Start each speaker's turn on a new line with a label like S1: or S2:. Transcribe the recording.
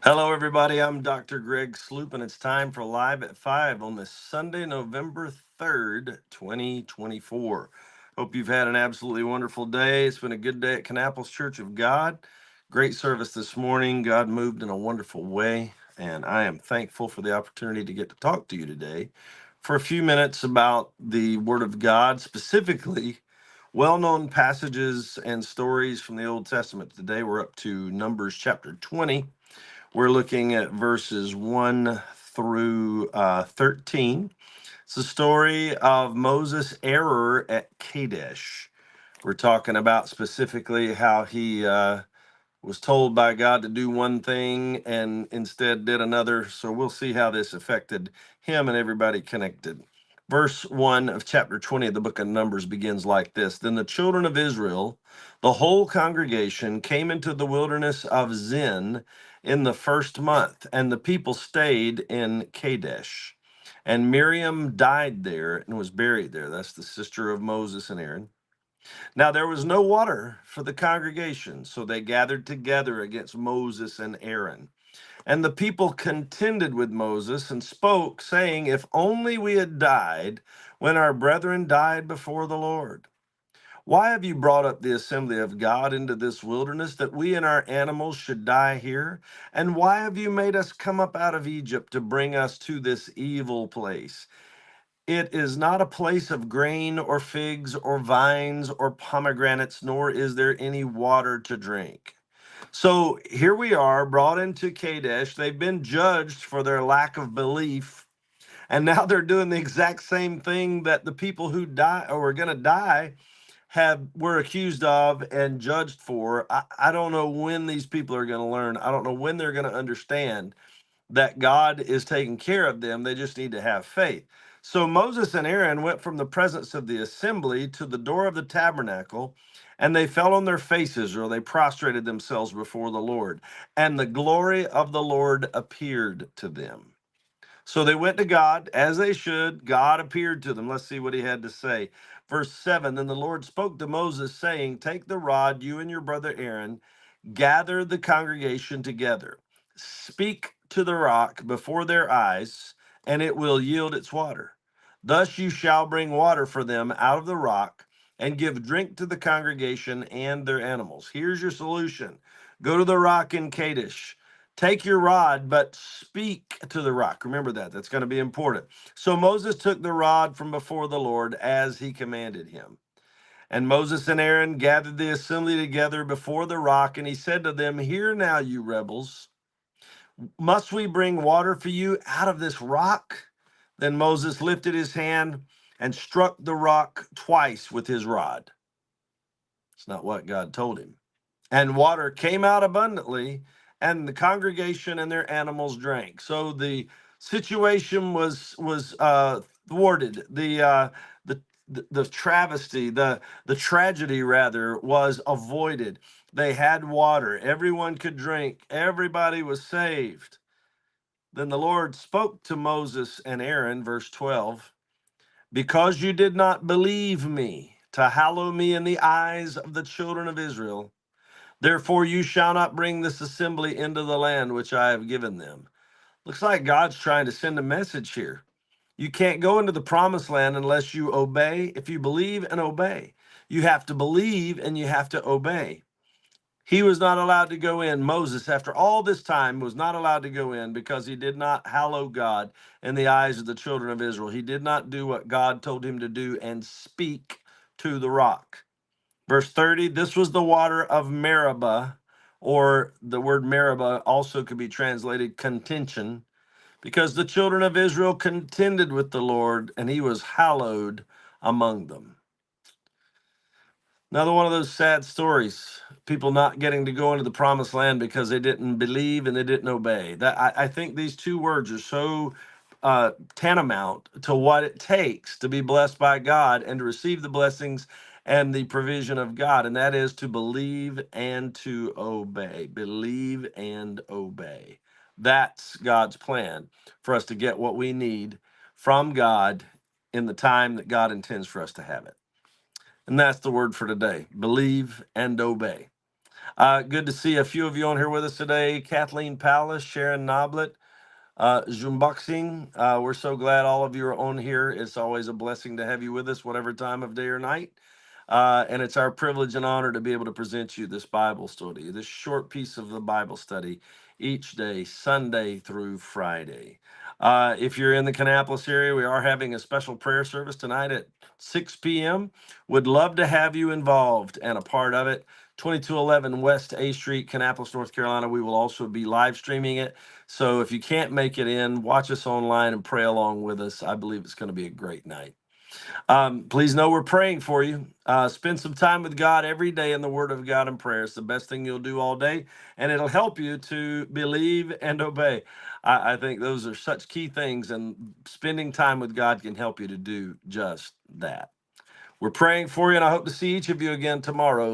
S1: Hello, everybody. I'm Dr. Greg Sloop, and it's time for Live at 5 on this Sunday, November 3rd, 2024. Hope you've had an absolutely wonderful day. It's been a good day at Kannapolis Church of God. Great service this morning. God moved in a wonderful way, and I am thankful for the opportunity to get to talk to you today for a few minutes about the Word of God, specifically well known passages and stories from the Old Testament. Today, we're up to Numbers chapter 20. We're looking at verses 1 through 13. It's the story of Moses' error at Kadesh. We're talking about specifically how he was told by God to do one thing and instead did another. So we'll see how this affected him and everybody connected. Verse 1 of chapter 20 of the book of Numbers begins like this. Then the children of Israel, the whole congregation, came into the wilderness of Zin in the first month, and the people stayed in Kadesh. And Miriam died there and was buried there. That's the sister of Moses and Aaron. Now there was no water for the congregation, so they gathered together against Moses and Aaron. And the people contended with Moses and spoke, saying, If only we had died when our brethren died before the Lord. Why have you brought up the assembly of God into this wilderness, that we and our animals should die here? And why have you made us come up out of Egypt to bring us to this evil place? It is not a place of grain or figs or vines or pomegranates, nor is there any water to drink. So here we are, brought into Kadesh. They've been judged for their lack of belief, and now they're doing the exact same thing that the people who die or are going to die have were accused of and judged for. I don't know when these people are going to learn. I don't know when they're going to understand that God is taking care of them. They just need to have faith. So Moses and Aaron went from the presence of the assembly to the door of the tabernacle, and they fell on their faces, or they prostrated themselves before the Lord. And the glory of the Lord appeared to them. So they went to God as they should. God appeared to them. Let's see what he had to say. Verse 7. Then the Lord spoke to Moses, saying, Take the rod, you and your brother Aaron, gather the congregation together. Speak to the rock before their eyes, and it will yield its water. Thus you shall bring water for them out of the rock and give drink to the congregation and their animals. Here's your solution. Go to the rock in Kadesh. Take your rod, but speak to the rock. Remember that. That's going to be important. So Moses took the rod from before the Lord as he commanded him. And Moses and Aaron gathered the assembly together before the rock, and he said to them, Hear now, you rebels, must we bring water for you out of this rock? Then Moses lifted his hand and struck the rock twice with his rod. It's not what God told him. And water came out abundantly, and the congregation and their animals drank. So the situation was thwarted. The travesty, the tragedy rather, was avoided. They had water. Everyone could drink. Everybody was saved. Then the Lord spoke to Moses and Aaron, verse 12, because you did not believe me to hallow me in the eyes of the children of Israel. Therefore, you shall not bring this assembly into the land which I have given them. Looks like God's trying to send a message here. You can't go into the promised land unless you obey. If you believe and obey, you have to believe and you have to obey. He was not allowed to go in. Moses, after all this time, was not allowed to go in because he did not hallow God in the eyes of the children of Israel. He did not do what God told him to do and speak to the rock. Verse 30, this was the water of Meribah, or the word Meribah also could be translated contention, because the children of Israel contended with the Lord, and he was hallowed among them. Another one of those sad stories. People not getting to go into the promised land because they didn't believe and they didn't obey. That I think these two words are so tantamount to what it takes to be blessed by God and to receive the blessings and the provision of God, and that is to believe and to obey. Believe and obey. That's God's plan for us to get what we need from God in the time that God intends for us to have it. And that's the word for today. Believe and obey. Good to see a few of you on here with us today. Kathleen Palace, Sharon Noblet, Zumbuxing. We're so glad all of you are on here. It's always a blessing to have you with us, whatever time of day or night. And it's our privilege and honor to be able to present you this Bible study, this short piece of the Bible study each day, Sunday through Friday. If you're in the Kannapolis area, we are having a special prayer service tonight at 6 p.m. Would love to have you involved and a part of it. 2211 West A Street, Kannapolis, North Carolina. We will also be live streaming it. So if you can't make it in, watch us online and pray along with us. I believe it's going to be a great night. Please know we're praying for you. Spend some time with God every day in the Word of God and prayer. It's the best thing you'll do all day, and it'll help you to believe and obey. I think those are such key things, and spending time with God can help you to do just that. We're praying for you, and I hope to see each of you again tomorrow.